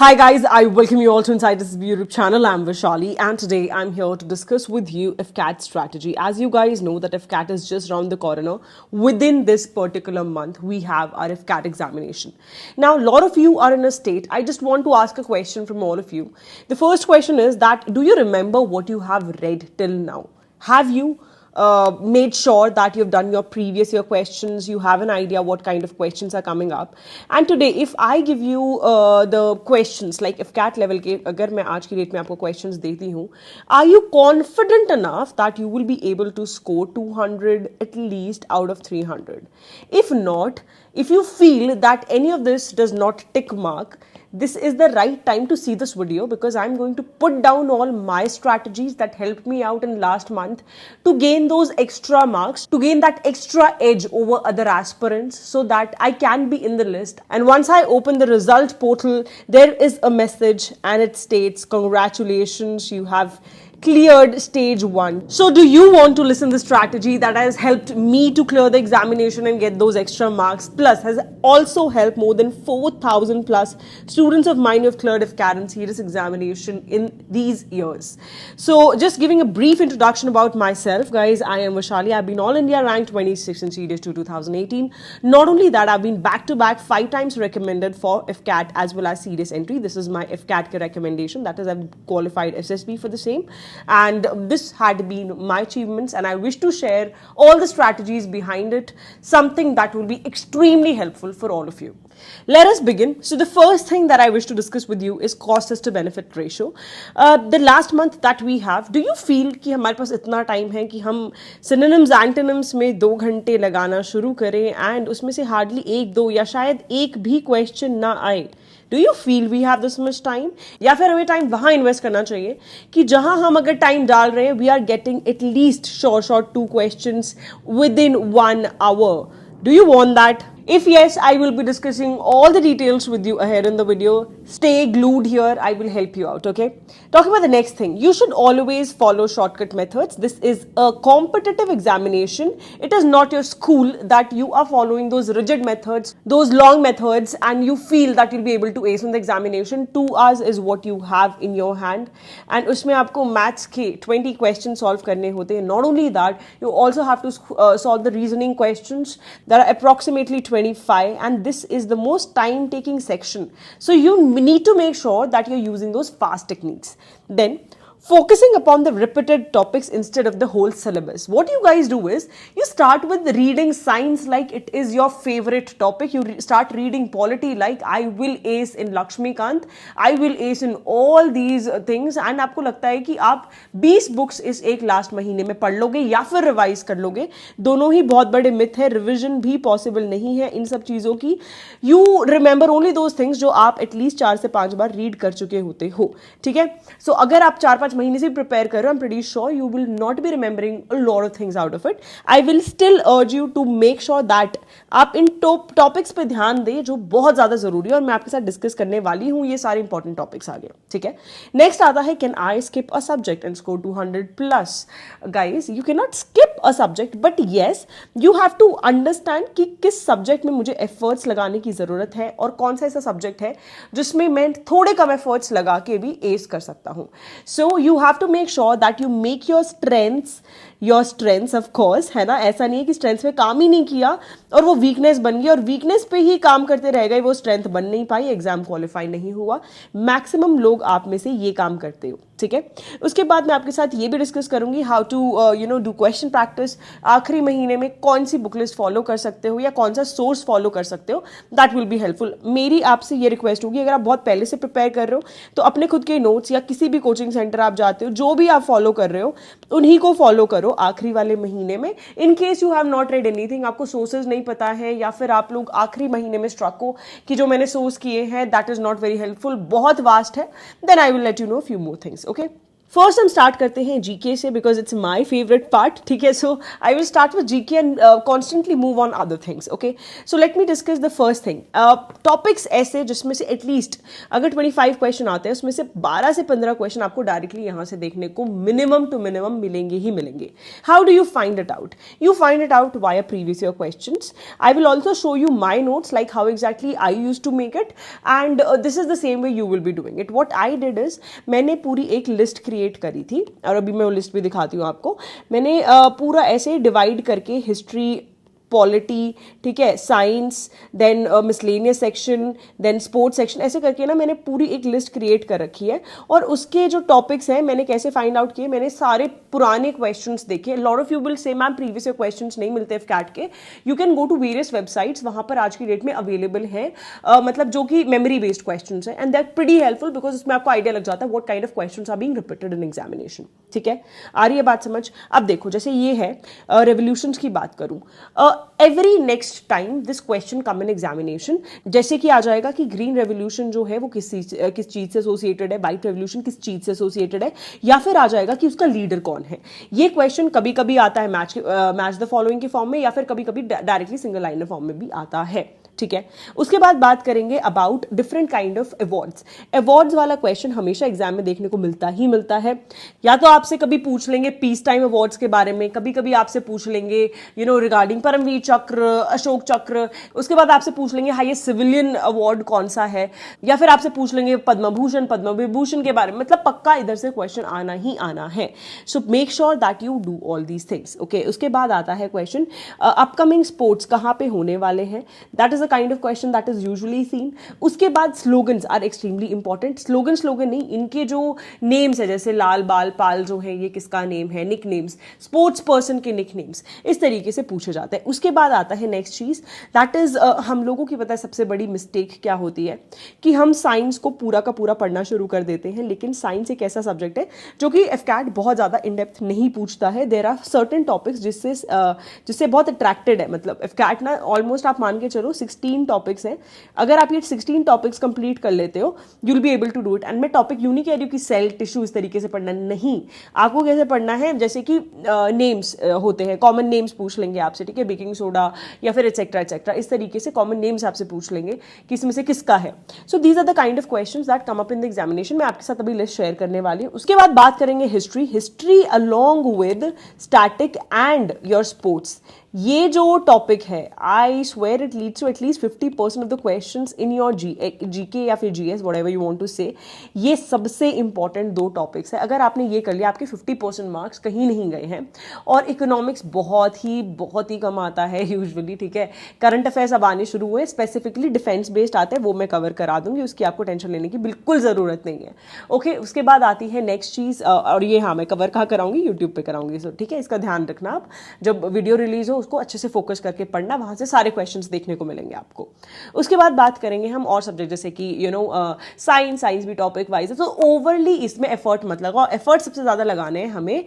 Hi guys, I welcome you all to Inside This YouTube channel. I'm Vishali and today I'm here to discuss with you IFCAT strategy. As you guys know that IFCAT is just around the corner. Within this particular month, we have our IFCAT examination. Now, a lot of you are in a state. I just want to ask a question from all of you. The first question is that do you remember what you have read till now? Have you made sure that you've done your previous year questions, you have an idea what kind of questions are coming up. And today if I give you the questions like if cat level के अगर मैं आज की date में आपको questions देती हूँ, are you confident enough that you will be able to score 200 at least out of 300? If not, if you feel that any of this does not tick mark, this is the right time to see this video because I'm going to put down all my strategies that helped me out in last month to gain those extra marks, to gain that extra edge over other aspirants so that I can be in the list. And once I open the result portal, there is a message and it states, congratulations, you have cleared stage 1. So do you want to listen to the strategy that has helped me to clear the examination and get those extra marks, plus has also helped more than 4,000 plus students of mine who have cleared IFCAT and serious examination in these years. So just giving a brief introduction about myself, guys, I am Vishali. I've been All India ranked 26 in CDS 2018. Not only that, I've been back-to-back 5 times recommended for IFCAT as well as serious entry. This is my IFCAT recommendation. That is, I've qualified SSB for the same. And this had been my achievements, and I wish to share all the strategies behind it, something that will be extremely helpful for all of you. Let us begin. So the first thing that I wish to discuss with you is cost to benefit ratio. The last month that we have, do you feel कि हमारे पास इतना time है कि हम synonyms antonyms में 2 घंटे लगाना शुरू करें and उसमें से hardly 1-2 या शायद एक भी question ना आए? Do you feel we have this much time? या फिर हमें टाइम वहां इन्वेस्ट करना चाहिए कि जहां हम अगर टाइम डाल रहे हैं we are getting at least short 2 questions within 1 hour. Do you want that? If yes, I will be discussing all the details with you ahead in the video. Stay glued here. I will help you out, okay? Talking about the next thing, you should always follow shortcut methods. This is a competitive examination. It is not your school that you are following those rigid methods, those long methods, and you feel that you'll be able to ace in the examination. 2 hours is what you have in your hand. And उसमें आपको maths के 20 questions solve करने होते हैं. Not only that, you also have to solve the reasoning questions. There are approximately 25, and this is the most time taking section, so you need to make sure that you're using those fast techniques. Then focusing upon the repeated topics instead of the whole syllabus. What you guys do is you start with reading science like it is your favorite topic. You start reading polity like I will ace in Lakshmikant, I will ace in all these things, and आपको लगता है कि आप 20 books इस एक last महीने में पढ़ लोगे या फिर रिवाइज कर लोगे. दोनों ही बहुत बड़े मिथ है. रिविजन भी पॉसिबल नहीं है इन सब चीजों की. You remember only those things जो आप एटलीस्ट 4 से 5 बार रीड कर चुके होते हो. ठीक है. सो अगर आप 4-5 महीने से प्रिपेयर कर रहे हो, I am pretty sure you will not be remembering a lot of things out of it. I will still urge you to make sure that आप इन टॉपिक्स पे ध्यान दें जो बहुत ज्यादा जरूरी है और मैं आपके साथ डिस्कस करने वाली हूं. ये सारे इंपॉर्टेंट टॉपिक्स आगे. ठीक है. नेक्स्ट आता है can I skip a subject and score 200 plus. Guys, you can not skip a subject, but yes you have to understand कि किस सब्जेक्ट में मुझे एफर्ट्स लगाने की जरूरत है और कौन सा ऐसा सब्जेक्ट है जिसमें मैं थोड़े कम एफर्ट्स लगा के भी एस कर सकता हूं. So you have to make sure that you make your strengths of course, है ना. ऐसा नहीं है कि स्ट्रेंथ पे काम ही नहीं किया और वो वीकनेस बन गई और वीकनेस पे ही काम करते रह गए, वो स्ट्रेंथ बन नहीं पाई, एग्जाम क्वालिफाई नहीं हुआ. मैक्सिमम लोग आप में से ये काम करते हो. ठीक है. उसके बाद मैं आपके साथ ये भी डिस्कस करूंगी how to do question practice. आखिरी महीने में कौन सी बुक लिस्ट फॉलो कर सकते हो या कौन सा सोर्स फॉलो कर सकते हो. That will be helpful. मेरी आपसे ये रिक्वेस्ट होगी, अगर आप बहुत पहले से प्रिपेयर कर रहे हो तो अपने खुद के नोट्स या किसी भी कोचिंग सेंटर आप जाते हो जो भी आप फॉलो कर रहे हो उन्हीं को फॉलो करो आखिरी वाले महीने में. In case you have not red anything, आपको सोर्सेज नहीं पता है या फिर आप लोग आखिरी महीने में स्ट्रक हो कि जो मैंने सोर्स किए हैं that is not very helpful, बहुत वास्ट है, then I will let you know few more things. Okay. First हम स्टार्ट करते हैं जीके से because it's my favourite part, ठीक है. So I will start with GK and constantly move on other things. Okay, so let me discuss the first thing. Topics ऐसे जिसमें से at least अगर 25 क्वेश्चन आते हैं उसमें से 12 से 15 क्वेश्चन आपको डायरेक्टली यहां से देखने को मिनिमम टू मिनिमम मिलेंगे ही मिलेंगे. How do you find it out? You find it out via previous year questions. I will also show you my notes like how exactly I use to make it and this is the same way you will be doing it. What I did is मैंने पूरी एक list create करी थी और अभी मैं वो list भी दिखाती हूँ आपको. मैंने पूरा ऐसे डिवाइड करके हिस्ट्री, पॉलिटी, ठीक है, science, then miscellaneous section, then sports section, ऐसे करके ना मैंने पूरी एक लिस्ट क्रिएट कर रखी है. और उसके जो टॉपिक्स हैं मैंने कैसे फाइंड आउट किए, मैंने सारे पुराने क्वेश्चंस देखे. Lot of you will say ma'am previous year questions नहीं मिलते एफकैट के. You can go to various websites, वहां पर आज की डेट में अवेलेबल है मतलब जो कि मेमोरी बेस्ड क्वेश्चंस हैं and that pretty helpful because इसमें आपको आइडिया लग जाता है what kind of questions are being repeated in examination. ठीक है, आ रही है बात समझ? अब देखो जैसे ये है रेवोल्यूशंस की बात करूं, every next time this question come in examination. जैसे कि आ जाएगा कि ग्रीन रेवोल्यूशन जो है वो किस चीज से एसोसिएटेड है, व्हाइट रेवोल्यूशन किस चीज से एसोसिएटेड है, या फिर आ जाएगा कि उसका लीडर कौन है. ये क्वेश्चन कभी कभी आता है मैच द फॉलोइंग के फॉर्म में या फिर कभी कभी डायरेक्टली सिंगल लाइनर फॉर्म में भी आता है. ठीक है, उसके बाद बात करेंगे about different kind of awards. Awards वाला क्वेश्चन हमेशा एग्जाम में देखने को मिलता ही मिलता है. या तो आपसे कभी पूछ लेंगे पीस टाइम अवार्ड्स के बारे में, कभी कभी आपसे पूछ लेंगे रिगार्डिंग परमवीर चक्र, अशोक चक्र. उसके बाद आपसे पूछ लेंगे हाईएस्ट सिविलियन अवार्ड कौन सा है, या फिर आपसे पूछ लेंगे पद्म भूषण, पद्म विभूषण के बारे में. मतलब पक्का इधर से क्वेश्चन आना ही आना है. So make sure that you do all these things. Okay, उसके बाद आता है क्वेश्चन अपकमिंग स्पोर्ट्स कहां पे होने वाले हैं. That is kind of question that is usually seen. उसके बाद slogans are extremely important. Slogan नहीं, इनके जो नेम्स है जैसे लाल बाल पाल जो है ये किसका नेम है, निक नेम्स, स्पोर्ट्स पर्सन के निक नेम्स, इस तरीके से पूछे जाते हैं. उसके बाद आता है नेक्स्ट चीज दैट इज हम लोगों की पता है सबसे बड़ी मिस्टेक क्या होती है कि हम साइंस को पूरा का पूरा पढ़ना शुरू कर देते हैं. लेकिन साइंस एक ऐसा सब्जेक्ट है जो कि एफकैट बहुत ज्यादा इन डेप्थ नहीं पूछता है. देयर आर सर्टेन टॉपिक्स जिससे बहुत अट्रैक्टेड है. मतलब एफकैट ना ऑलमोस्ट आप मान के चलो 16 टॉपिक्स हैं. अगर आप ये 16 टॉपिक्स कंप्लीट कर लेते हो you will be able to do it. And मैं टॉपिक यूं नहीं कह रही हूं कि सेल टिश्यू इस तरीके से पढ़ना नहीं. आपको कैसे पढ़ना है, जैसे कि नेम्स होते हैं, कॉमन नेम्स पूछ लेंगे आपसे, ठीक है, बेकिंग सोडा या फिर एटसेट्रा एटसेट्रा, इस तरीके से कॉमन नेम्स आपसे पूछ लेंगे कि इसमें से किसका है. So these are the kind of questions that come up in the examination. मैं आपके साथ अभी लिस्ट शेयर करने वाली हूं. उसके बाद बात करेंगे history along with static and your sports. ये जो टॉपिक है I swear it leads to at least 50% of the questions in your GK या फिर GS whatever you want to say. ये सबसे इंपॉर्टेंट 2 टॉपिक्स है. अगर आपने ये कर लिया आपके 50% मार्क्स कहीं नहीं गए हैं. और इकोनॉमिक्स बहुत ही कम आता है यूजुअली. ठीक है, करंट अफेयर्स अब आने शुरू हुए, स्पेसिफिकली डिफेंस बेस्ड आते हैं, वो मैं कवर करा दूंगी, उसकी आपको टेंशन लेने की बिल्कुल जरूरत नहीं है. ओके, उसके बाद आती है नेक्स्ट चीज, और ये हाँ मैं कवर कहाँ कराऊंगी, यूट्यूब पे कराऊंगी. सो ठीक है, इसका ध्यान रखना. आप जब वीडियो रिलीज हो उसको अच्छे से फोकस करके पढ़ना, वहां से सारे क्वेश्चंस देखने को मिलेंगे आपको. उसके बाद बात करेंगे हम और सब्जेक्ट जैसे कि साइंस भी टॉपिक वाइज है. तो ओवरली इसमें एफर्ट मत लगाओ. एफर्ट सबसे ज्यादा लगाने हैं हमें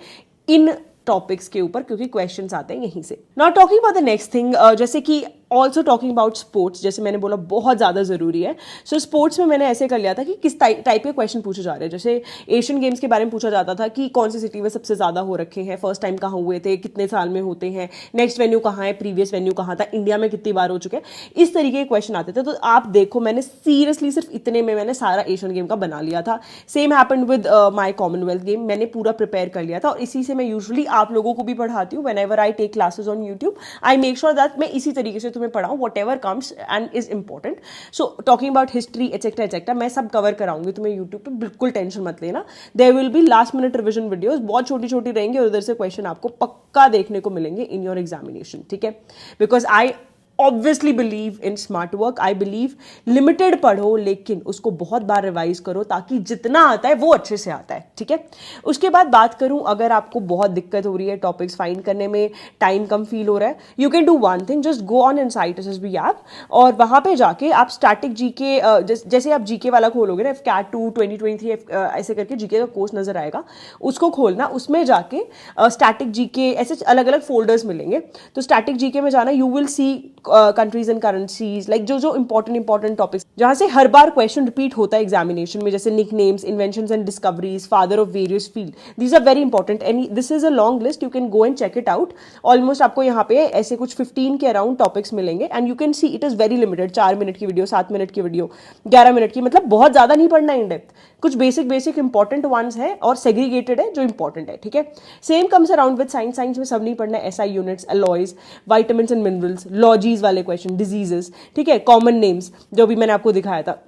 इन टॉपिक्स के ऊपर क्योंकि क्वेश्चंस आते हैं यहीं से. Now talking about the next thing, जैसे कि ऑल्सो टॉकिंग अबाउट स्पोर्ट्स, जैसे मैंने बोला बहुत ज़्यादा ज़रूरी है. सो स्पोर्ट्स में मैंने ऐसे कर लिया था कि किस टाइप के क्वेश्चन पूछे जा रहे हैं. जैसे एशियन गेम्स के बारे में पूछा जाता था कि कौन सी सिटी में सबसे ज़्यादा हो रखे हैं, फर्स्ट टाइम कहाँ हुए थे, कितने साल में होते हैं, नेक्स्ट वेन्यू कहाँ है, प्रीवियस वेन्यू कहाँ था, इंडिया में कितनी बार हो चुके हैं, इस तरीके के क्वेश्चन आते थे. तो आप देखो मैंने सीरियसली सिर्फ इतने में मैंने सारा एशियन गेम का बना लिया था. Same happened with my Commonwealth game. मैंने पूरा प्रिपेयर कर लिया था और इसी से मैं यूजुअली आप लोगों को भी पढ़ाती हूँ. Whenever I take classes on YouTube I make sure that मैं इसी तरीके से तुम्हें पढ़ाऊँ whatever comes and is important. So talking about history etc मैं सब कवर कराऊंगी तुम्हें यूट्यूब पे, बिल्कुल टेंशन मत लेना. There will be last minute revision videos, बहुत छोटी छोटी रहेंगी और उधर से क्वेश्चन आपको पक्का देखने को मिलेंगे इन योर एग्जामिनेशन. ठीक है, because I obviously believe in smart work. I believe limited पढ़ो लेकिन उसको बहुत बार रिवाइज करो ताकि जितना आता है वो अच्छे से आता है. ठीक है, उसके बाद बात करूं अगर आपको बहुत दिक्कत हो रही है टॉपिक्स फाइंड करने में, टाइम कम फील हो रहा है, you can do one thing, just go on insight SSB app और वहां पे जाके आप स्टैटिक जीके जैसे आप जीके वाला खोलोगे ना, एफकैट 2 2023 ऐसे करके जीके का कोर्स नजर आएगा, उसको खोलना, उसमें जाके स्टैटिक जीके ऐसे अलग अलग फोल्डर्स मिलेंगे. तो स्टैटिक जीके में जाना, you will see countries and currencies, like जो जो इंपॉर्टेंट टॉपिक्स जहां से हर बार क्वेश्चन रिपीट होता है एग्जामिनेशन में, जैसे nick names, inventions and discoveries, father of various field, these are very important and this is a long list, you can go and check it out. Almost आपको यहाँ पे ऐसे कुछ 15 के अराउंड टॉपिक्स मिलेंगे and you can see it is very limited. 4 minute की video, 7 minute की video, 11 minute की, मतलब बहुत ज्यादा नहीं पढ़ना इन डेप्थ. कुछ बेसिक इंपॉर्टेंट वंस है और सेग्रीगेटेड है जो इंपॉर्टेंट है, ठीक है. Same comes around with science. Science में सब नहीं पढ़ना है. SI units, alloys, vitamins and minerals, ologies वाले क्वेश्चन, डिजीजेस, ठीक है, कॉमन नेम्स जो भी मैंने आपको दिखाया था,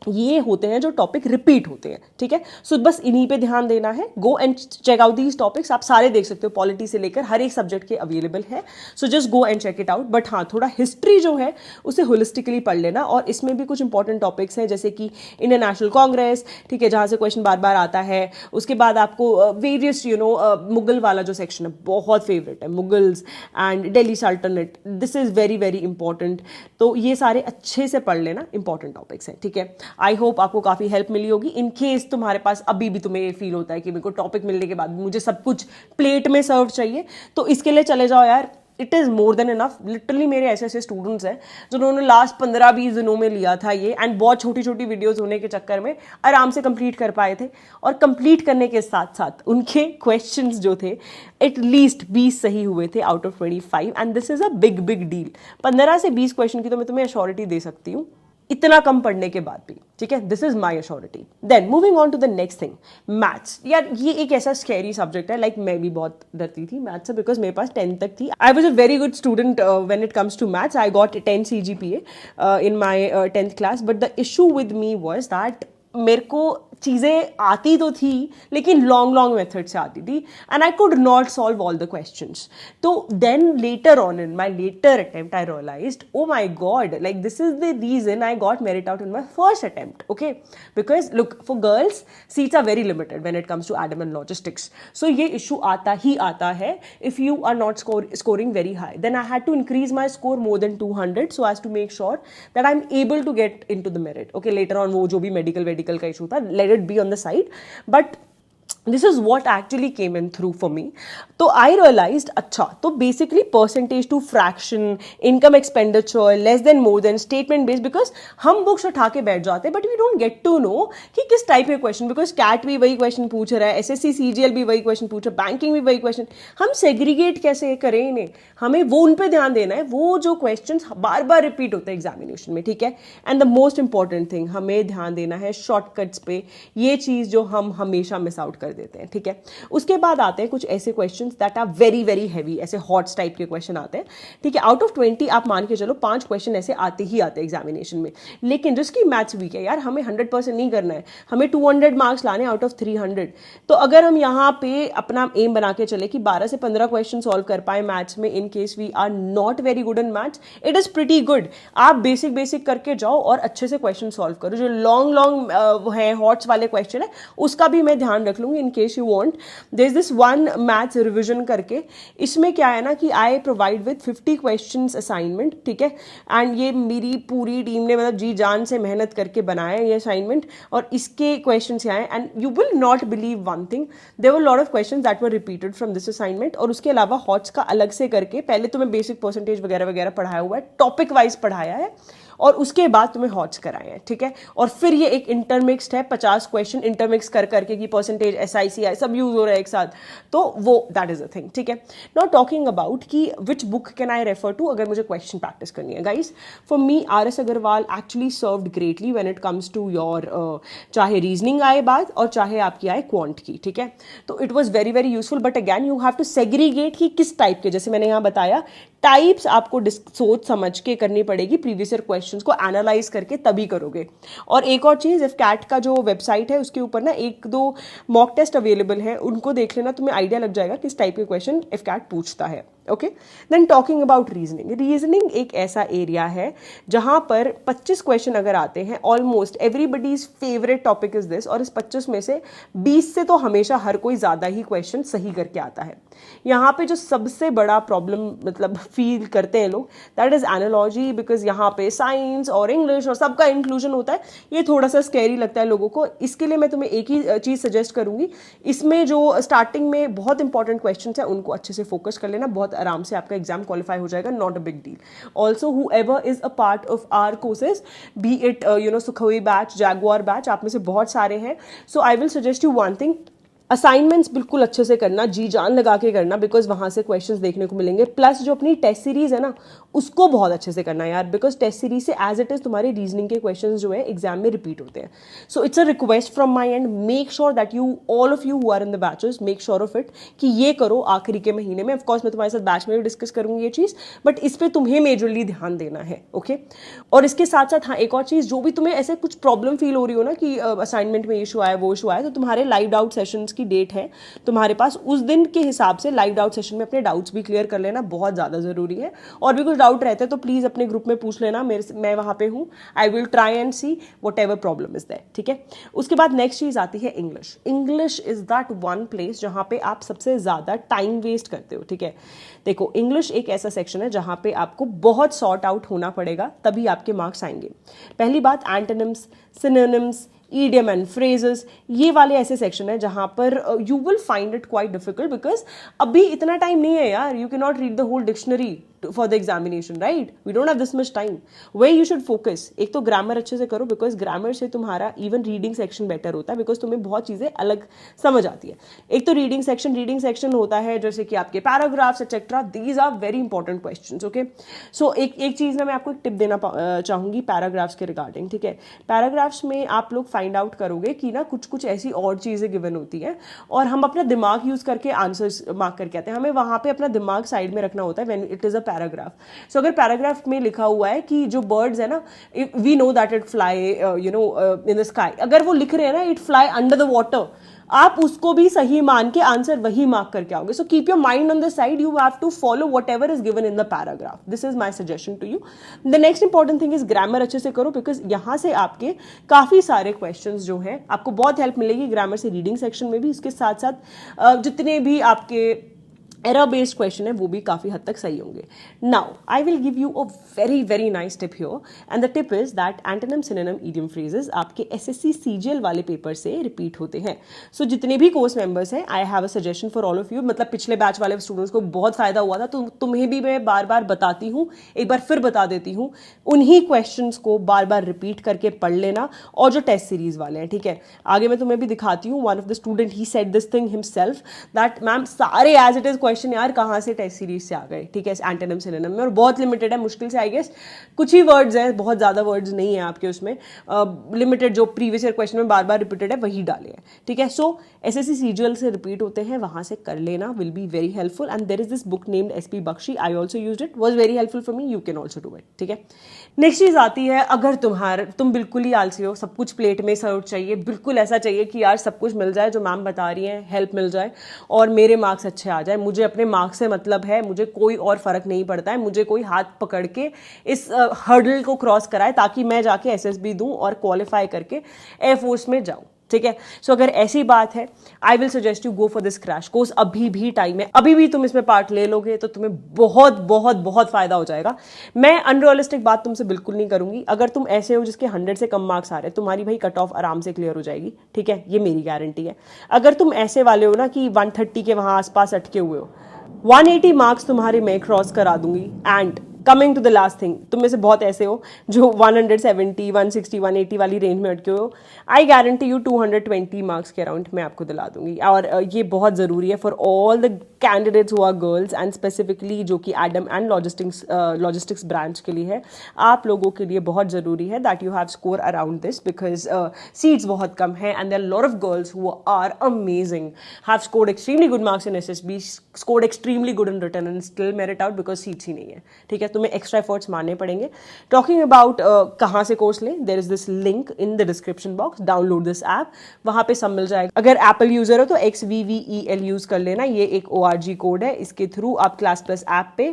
ये होते हैं जो टॉपिक रिपीट होते हैं, ठीक है. सो बस इन्हीं पे ध्यान देना है. Go and check out these topics. आप सारे देख सकते हो, पॉलिटी से लेकर हर एक सब्जेक्ट के अवेलेबल है. So just go and check it out. But हाँ, थोड़ा हिस्ट्री जो है उसे होलिस्टिकली पढ़ लेना. और इसमें भी कुछ इंपॉर्टेंट टॉपिक्स हैं, जैसे कि इंडियन नेशनल कांग्रेस, ठीक है, जहां से क्वेश्चन बार बार आता है. उसके बाद आपको वेरियस मुगल वाला जो सेक्शन है बहुत फेवरेट है, मुगल्स एंड दिल्ली सल्तनत. This is very very important. तो ये सारे अच्छे से पढ़ लेना, इंपॉर्टेंट टॉपिक्स हैं, ठीक है. आई होप आपको काफी हेल्प मिली होगी. इन केस तुम्हारे पास अभी भी तुम्हें ये फील होता है कि मेरे को टॉपिक मिलने के बाद मुझे सब कुछ प्लेट में सर्व चाहिए, तो इसके लिए चले जाओ यार. It is more than enough. Literally मेरे ऐसे ऐसे स्टूडेंट्स हैं जिन्होंने लास्ट 15-20 दिनों में लिया था ये, एंड बहुत छोटी छोटी वीडियोस होने के चक्कर में आराम से कंप्लीट कर पाए थे. और कंप्लीट करने के साथ साथ उनके क्वेश्चंस जो थे एटलीस्ट 20 सही हुए थे out of 25. And this is a big big deal. 15 से 20 क्वेश्चन की तो मैं तुम्हें अश्योरिटी दे सकती हूँ, इतना कम पढ़ने के बाद भी, ठीक है. This is my assurity. Then moving on to the next thing, maths. यार ये एक ऐसा स्कैरी सब्जेक्ट है, लाइक मैं भी बहुत डरती थी मैथ्स से, बिकॉज मेरे पास 10 तक थी. I was a very good student when it comes to maths. I got 10 CGPA in my 10th class. But the issue with me was that मेरे को चीज़ें आती तो थी लेकिन लॉन्ग मेथड से आती थी, and I could not solve all the questions. तो then later on in my later attempt I realised, oh my God, like this is the reason I got merit out in my first attempt. Okay, because look, for girls seats are very limited when it comes to Adm and logistics. So ये issue आता ही आता है. If you are not scoring very high, then I had to increase my score more than 200 so as to make sure that I am able to get in to the merit. Okay, later on वो जो भी medical का issue था, let it be on the side, but this is what actually came in through for me. तो I realized, अच्छा, तो basically percentage to fraction, income expenditure, less than, more than, statement based, because हम books उठा के बैठ जाते हैं but we don't get to know कि किस type के question, because CAT भी वही question पूछ रहा है, SSC CGL भी वही question पूछ रहा है, banking भी वही question. हम segregate कैसे करें इन्हें? हमें वो उन पे ध्यान देना है, वो जो questions बार बार repeat होते हैं examination में, ठीक है. And the most important thing, हमें ध्यान देना है shortcuts पे. ये चीज़ जो हम हमेशा मिस आउट कर देते हैं, ठीक है. उसके बाद आते हैं कुछ ऐसे questions that are very very heavy, ऐसे हॉट्स टाइप के क्वेश्चन आते हैं, ठीक है. आउट ऑफ 20 आप मान के चलो 5 क्वेश्चन ऐसे आते ही आते हैं एग्जामिनेशन में. लेकिन जिसकी मैथ्स वीक है यार, हमें 100% नहीं करना है, हमें 200 मार्क्स लाने आउट ऑफ 300. तो अगर हम यहाँ पे अपना एम बना के चले कि 12 से 15 क्वेश्चन सॉल्व कर पाए मैथ्स में, in case we are not very good in maths, it is pretty good. आप बेसिक करके जाओ और अच्छे से क्वेश्चन सॉल्व करो. जो लॉन्ग है हॉट्स वाले क्वेश्चन है उसका भी मैं ध्यान रख लूंगी in case you want. There is this one maths revision करके, इसमें क्या है ना कि I provide with 50 questions assignment, ठीक है. एंड ये मेरी पूरी टीम ने मतलब जी जान से मेहनत करके बनाया ये असाइनमेंट, और इसके क्वेश्चंस क्या हैं. And you will not believe one thing, there were lot of questions that were repeated from this assignment. और उसके अलावा हॉट्स का अलग से करके, पहले तो मैं बेसिक परसेंटेज वगैरह पढ़ाया हुआ है, टॉपिक वाइज पढ़ाया है, और उसके बाद तुम्हें हॉट्स कराए हैं, ठीक है. और फिर ये एक इंटरमिक्स्ड है, 50 क्वेश्चन इंटरमिक्स कर करके कि परसेंटेज SICI सब यूज हो रहा है एक साथ. तो वो दैट इज अ थिंग, ठीक है. नाउ टॉकिंग अबाउट कि which book can I refer to अगर मुझे क्वेश्चन प्रैक्टिस करनी है. Guys, for me RS Agarwal actually served greatly when it comes to your, चाहे रीजनिंग आए बात और चाहे आपकी आए क्वांट की, ठीक है. तो it was very very useful. But again you have to segregate कि किस टाइप के, जैसे मैंने यहाँ बताया, टाइप्स आपको सोच समझ के करनी पड़ेगी. प्रीवियस ईयर क्वेश्चंस को एनालाइज करके तभी करोगे. और एक और चीज, इफ कैट का जो वेबसाइट है उसके ऊपर ना 1-2 मॉक टेस्ट अवेलेबल है, उनको देख लेना, तुम्हें आइडिया लग जाएगा किस टाइप के क्वेश्चन इफ कैट पूछता है. Okay, then talking about reasoning. Reasoning एक ऐसा एरिया है जहां पर 25 क्वेश्चन अगर आते हैं, almost everybody's favourite topic is this, और इस 25 में से 20 से तो हमेशा हर कोई ज्यादा ही क्वेश्चन सही करके आता है. यहाँ पे जो सबसे बड़ा प्रॉब्लम मतलब फील करते हैं लोग, दैट इज एनालॉजी, बिकॉज यहाँ पे साइंस और इंग्लिश और सबका इंक्लूजन होता है. ये थोड़ा सा स्कैरी लगता है लोगों को. इसके लिए मैं तुम्हें एक ही चीज सजेस्ट करूंगी, इसमें जो स्टार्टिंग में बहुत इंपॉर्टेंट क्वेश्चन है उनको अच्छे से फोकस कर लेना, बहुत आराम से आपका एग्जाम क्वालिफाई हो जाएगा, not a big deal. Also whoever is a part of our courses, be it Sukhoi batch, Jaguar batch, आप में से बहुत सारे हैं. So I will suggest you one thing, assignments बिल्कुल अच्छे से करना, जी जान लगा के करना, बिकॉज वहां से क्वेश्चंस देखने को मिलेंगे. प्लस जो अपनी टेस्ट सीरीज है ना, उसको बहुत अच्छे से करना यार, बिकॉज टेस्ट सीरीज से एज इट इज तुम्हारे रीजनिंग के क्वेश्चंस जो है एग्जाम में रिपीट होते हैं. So it's a request from my end, make sure that you all of you who are in the batches make sure of it कि ये करो आखिरी के महीने में. ऑफकोर्स मैं तुम्हारे साथ बैच में भी डिस्कस करूंगी ये चीज, बट इस पर तुम्हें मेजरली ध्यान देना है. ओके और इसके साथ साथ हाँ, एक और चीज, जो भी तुम्हें ऐसे कुछ प्रॉब्लम फील हो रही हो ना कि असाइनमेंट में इशू आया, वो इशू आया, तो तुम्हारे लाइव डाउट सेशंस की डेट है तुम्हारे पास, उस दिन के हिसाब से लाइव डाउट सेशन में अपने डाउट्स भी क्लियर कर लेना, बहुत ज़्यादा ज़रूरी है. और भी कुछ डाउट रहते हैं तो प्लीज़ अपने ग्रुप में पूछ लेना, मैं वहाँ पे हूँ. I will try and see what ever problem is that. ठीक है, उसके बाद नेक्स्ट चीज़ आती है English. English is that one place जहाँ पे आप सबसे ज़्यादा टाइम वेस्ट करते हो. ठीक है, देखो इंग्लिश एक ऐसा सेक्शन है जहाँ पे आपको बहुत सॉर्ट आउट होना पड़ेगा, तभी आपके मार्क्स आएंगे. पहली बात, antonyms, synonyms, idiom and phrases, ये वाले ऐसे सेक्शन है जहां पर you will find it quite difficult, because अभी इतना टाइम नहीं है यार. You can not read the whole dictionary for the examination, right? We don't have this much time. Way you should focus, एक तो ग्रामर अच्छे से करो, बिकॉज ग्रामर से तुम्हारा इवन रीडिंग सेक्शन बेटर होता है, बिकॉज तुम्हें बहुत चीजें अलग समझ आती है. एक तो रीडिंग सेक्शन होता है जैसे कि आपके paragraphs etcetera, these are very important questions. Okay, so एक चीज ना मैं आपको एक टिप देना चाहूंगी पैराग्राफ्स के रिगार्डिंग. ठीक है, पैराग्राफ्स में आप लोग फाइंड आउट करोगे कि ना कुछ कुछ ऐसी और चीजें गिवन होती हैं और हम अपना दिमाग यूज करके आंसर्स मार्क करके आते हैं. हमें वहां पे अपना दिमाग साइड में रखना होता है when it is a paragraph. So अगर पैराग्राफ में लिखा हुआ है कि जो बर्ड्स है ना, we know that it fly in the sky, अगर वो लिख रहे हैं ना it fly under the water, आप उसको भी सही मान के आंसर वही मार्क करके आओगे. So keep your mind on the side, you have to follow whatever is given in the paragraph. This is my suggestion to you. The next important thing is grammar अच्छे से करो, because यहां से आपके काफी सारे questions जो हैं आपको बहुत हेल्प मिलेगी ग्रामर से, रीडिंग सेक्शन में भी. इसके साथ साथ जितने भी आपके एरर बेस्ड क्वेश्चन है वो भी काफी हद तक सही होंगे. Now I will give you a very very nice tip here, and the tip is that antonym, synonym, idiom, phrases आपके एसएससी सीजीएल वाले पेपर से रिपीट होते हैं. सो जितने भी कोर्स मेंबर्स हैं, I have a suggestion for all of you. मतलब पिछले बैच वाले स्टूडेंट्स को बहुत फायदा हुआ था, तो तुम्हें भी मैं बार बार बताती हूँ, एक बार फिर बता देती हूँ, उन्हीं क्वेश्चन को बार बार रिपीट करके पढ़ लेना. और जो टेस्ट सीरीज वाले हैं, ठीक है, आगे मैं तुम्हें भी दिखाती हूँ. One of the student he said this thing himself that ma'am सारे एज इट इज क्वेश्चन यार कहाँ से टेस्ट सीरीज से आ गए. ठीक है, एंटोनिम सिनोनिम में, और बहुत लिमिटेड है, मुश्किल से आई गेस कुछ ही वर्ड्स हैं, बहुत ज्यादा वर्ड्स नहीं है आपके उसमें, लिमिटेड जो प्रीवियस ईयर क्वेश्चन में बार बार रिपीटेड है वही डाले हैं. ठीक है, सो एसएससी सीजीएल से रिपीट होते हैं, वहां से कर लेना, will be very helpful. And there is this book named SP Bakshi, I also used it, was very helpful for me, you can also do it. ठीक है, नेक्स्ट चीज आती है, अगर तुम बिल्कुल ही आलसी हो, सब कुछ प्लेट में सर्व चाहिए, बिल्कुल ऐसा चाहिए कि यार सब कुछ मिल जाए जो मैम बता रही है, हेल्प मिल जाए और मेरे मार्क्स अच्छे आ जाए, मुझे अपने मार्क्स से मतलब है, मुझे कोई और फर्क नहीं पड़ता है, मुझे कोई हाथ पकड़ के इस हर्डल को क्रॉस कराए ताकि मैं जाके एसएसबी दूं और क्वालिफाई करके एयरफोर्स में जाऊं. ठीक है, सो अगर ऐसी बात है, आई will suggest you go for this crash course. अभी भी टाइम है, अभी भी तुम इसमें पार्ट ले लोगे तो तुम्हें बहुत बहुत बहुत फायदा हो जाएगा. मैं अनरियलिस्टिक बात तुमसे बिल्कुल नहीं करूंगी. अगर तुम ऐसे हो जिसके 100 से कम मार्क्स आ रहे हैं, तुम्हारी भाई कट ऑफ आराम से क्लियर हो जाएगी. ठीक है, ये मेरी गारंटी है. अगर तुम ऐसे वाले हो ना कि 130 के वहां आसपास अटके हुए हो, 180 मार्क्स तुम्हारे मैं क्रॉस करा दूंगी. And coming to the last thing, तुम में से बहुत ऐसे हो जो 170, 160, 180 वाली रेंज में अटके हो, आई गारंटी यू 220 मार्क्स के अराउंड मैं आपको दिला दूंगी. और ये बहुत ज़रूरी है for all the candidates who are girls, and specifically जो कि एडम एंड लॉजिस्टिक्स ब्रांच के लिए है. आप लोगों के लिए बहुत ज़रूरी है that you have score around this, because seats बहुत कम है and there are lot of girls who are amazing, have scored extremely good marks in SSB, scored extremely good in written and still merit out because seats ही नहीं है. ठीक है, तुम्हें extra efforts मारने पड़ेंगे. टॉकिंग अबाउट कहाँ से कोर्स लें, there is this link in the description box, download this app, वहां पे सब मिल जाएगा. अगर एप्पल यूजर हो तो XVVEL यूज कर लेना, ये एक ORG कोड है, इसके थ्रू आप क्लास प्लस ऐप पे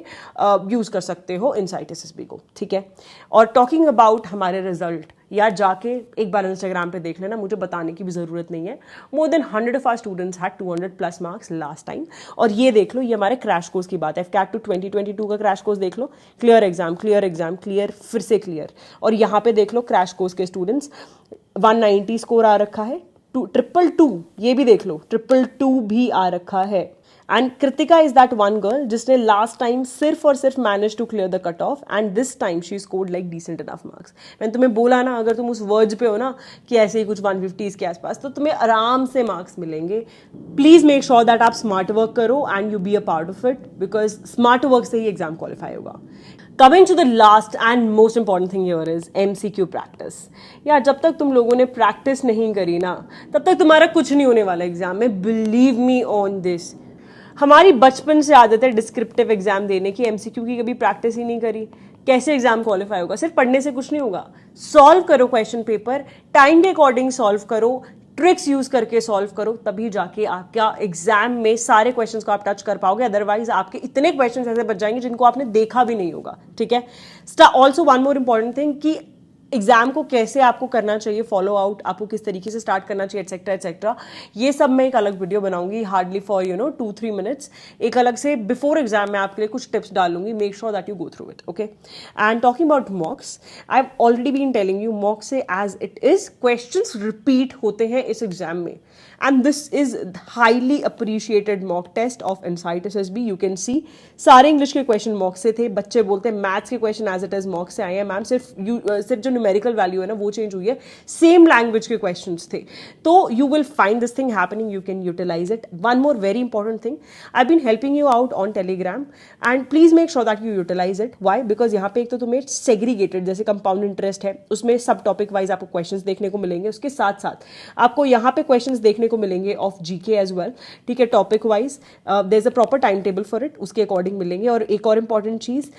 यूज कर सकते हो इनसाइट एसएसबी को. ठीक है, और टॉकिंग अबाउट हमारे रिजल्ट, यार जाके एक बार इंस्टाग्राम पे देख लेना, मुझे बताने की भी जरूरत नहीं है. More than 100 of our students had 200+ marks last time. और ये देख लो, ये हमारे क्रैश कोर्स की बात है, FCAT 2022 का क्रैश कोर्स देख लो, क्लियर एग्जाम, क्लियर फिर से क्लियर. और यहाँ पे देख लो क्रैश कोर्स के स्टूडेंट्स 190 स्कोर आ रखा है, 222 ये भी देख लो, 222 भी आ रखा है. And Kritika is that one girl जिसने लास्ट टाइम सिर्फ और सिर्फ manage to clear the cut off and this time she scored like decent enough marks. मैंने तुम्हें बोला ना, अगर तुम उस वर्ज पे हो ना कि ऐसे ही कुछ 150 के आसपास, तो तुम्हें आराम से मार्क्स मिलेंगे. प्लीज मेक श्योर दैट आप स्मार्ट वर्क करो and you be a part of it, because smart work से ही एग्जाम क्वालिफाई होगा. Coming to the last and most important thing here is MCQ practice. यार जब तक तुम लोगों ने प्रैक्टिस नहीं करी ना, तब तक तुम्हारा कुछ नहीं होने वाला एग्जाम में. Believe me on this. हमारी बचपन से आदत है डिस्क्रिप्टिव एग्जाम देने की, एमसीक्यू की कभी प्रैक्टिस ही नहीं करी. कैसे एग्जाम क्वालिफाई होगा? सिर्फ पढ़ने से कुछ नहीं होगा. सॉल्व करो क्वेश्चन पेपर, टाइम के अकॉर्डिंग सॉल्व करो, ट्रिक्स यूज करके सॉल्व करो, तभी जाके आपका एग्जाम में सारे क्वेश्चंस को आप टच कर पाओगे. अदरवाइज आपके इतने क्वेश्चंस ऐसे बच जाएंगे जिनको आपने देखा भी नहीं होगा. ठीक है. Also one more important thing कि एग्जाम को कैसे आपको करना चाहिए, फॉलो आउट आपको किस तरीके से स्टार्ट करना चाहिए, एटसेट्रा एटसेट्रा. ये सब मैं एक अलग वीडियो बनाऊंगी, हार्डली फॉर 2-3 मिनट्स. एक अलग से बिफोर एग्जाम में आपके लिए कुछ टिप्स डालूंगी. Make sure that you go through it. Okay. And talking about mocks, I have already been telling you, mock से as it is questions repeat होते हैं इस एग्जाम में. And this is highly appreciated mock test of Insight SSB. You can see सारे English के question mock से थे. बच्चे बोलते हैं मैथ्स के question as it is mock से आए हैं. मैम सिर्फ जो न्यूमेरिकल वैल्यू है ना वो चेंज हुई है, सेम लैंग्वेज के क्वेश्चंस थे. तो you will find this thing happening, you can utilise it. One more very important thing, I been helping you out on Telegram and please make sure that you utilise it. Why? Because यहाँ पे एक तो तुम्हें segregated जैसे compound interest है, उसमें सब topic wise आपको क्वेश्चंस देखने को मिलेंगे. उसके साथ साथ आपको यहाँ पे क्वेश्चंस देखने को मिलेंगे ऑफ जीके एज वेल. ठीक है. Topic wise there is a proper time table for it, उसके अकॉर्डिंग मिलेंगे. और एक और इंपॉर्टेंट चीज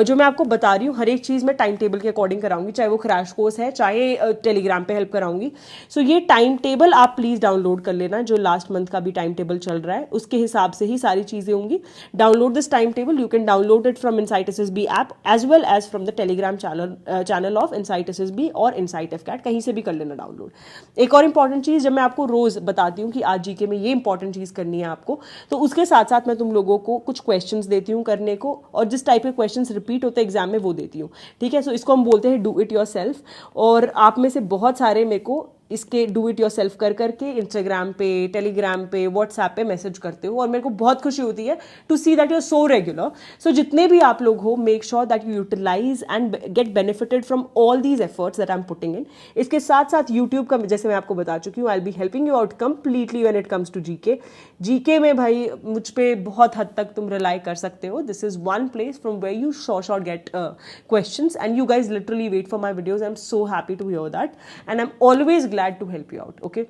जो मैं आपको बता रही हूँ, हर एक चीज मैं टाइम टेबल के अकॉर्डिंग कराऊंगी, चाहे वो क्रैश कोर्स है, चाहे टेलीग्राम पे हेल्प कराऊंगी. सो ये टाइम टेबल आप प्लीज डाउनलोड कर लेना. जो लास्ट मंथ का भी टाइम टेबल चल रहा है उसके हिसाब से ही सारी चीजें होंगी. Download this time table. You can download it from Insight SSB app as well as from the Telegram channel of Insight SSB और इनसाइट एफकैट, कहीं से भी कर लेना डाउनलोड. एक और इंपॉर्टेंट चीज, जब मैं आपको रोज बताती हूँ कि आज जीके में ये इंपॉर्टेंट चीज करनी है आपको, तो उसके साथ साथ मैं तुम लोगों को कुछ क्वेश्चंस देती हूँ करने को, और जिस टाइप के क्वेश्चंस रिपीट होते हैं एग्जाम में वो देती हूँ. ठीक है. सो इसको हम बोलते हैं डू इट योर सेल्फ. और आप में से बहुत सारे मेरे को इसके डू इट योर सेल्फ कर करके इंस्टाग्राम पे, टेलीग्राम पे, व्हाट्सएप पे मैसेज करते हो, और मेरे को बहुत खुशी होती है to see that you are so regular. So जितने भी आप लोग हो, make sure that you utilise and get benefited from all these efforts that I am putting in. इसके साथ साथ यूट्यूब का, जैसे मैं आपको बता चुकी हूँ, I will be helping you out completely when it comes to GK. GK में भाई मुझ पे बहुत हद तक तुम रिलाई कर सकते हो. This is one place from where you sure get questions and you guys literally wait for my videos. I am so happy to hear that and I am always glad to help you out. Okay.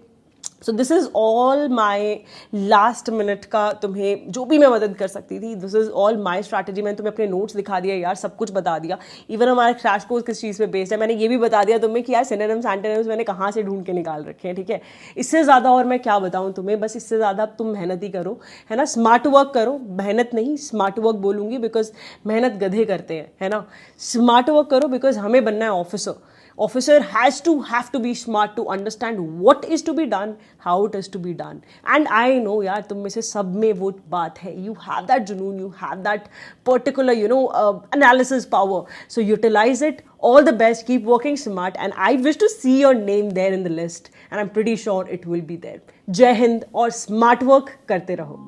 So this is all my last minute का तुम्हें जो भी मैं मदद कर सकती थी. This is all my strategy. मैंने तुम्हें अपने नोट्स दिखा दिया यार, सब कुछ बता दिया. इवन हमारा क्रैश कोर्स किस चीज़ पे बेस्ड है मैंने ये भी बता दिया तुम्हें कि यार सिनोनिम्स एंटोनिम्स मैंने कहाँ से ढूंढ के निकाल रखे हैं. ठीक है. इससे ज़्यादा और मैं क्या बताऊँ तुम्हें, बस इससे ज़्यादा तुम मेहनत ही करो, है ना. स्मार्ट वर्क करो, मेहनत नहीं स्मार्ट वर्क बोलूँगी, बिकॉज मेहनत गधे करते हैं, है ना. स्मार्ट वर्क करो बिकॉज हमें बनना है officer. Officer have to be smart to understand what is to be done, how it is to be done. And I know यार तुम में से सब में वो बात है. You have that जुनून, you have that particular analysis power. So utilize it. All the best. Keep working smart. And I wish to see your name there in the list. And I'm pretty sure it will be there. जय हिंद और smart work करते रहो.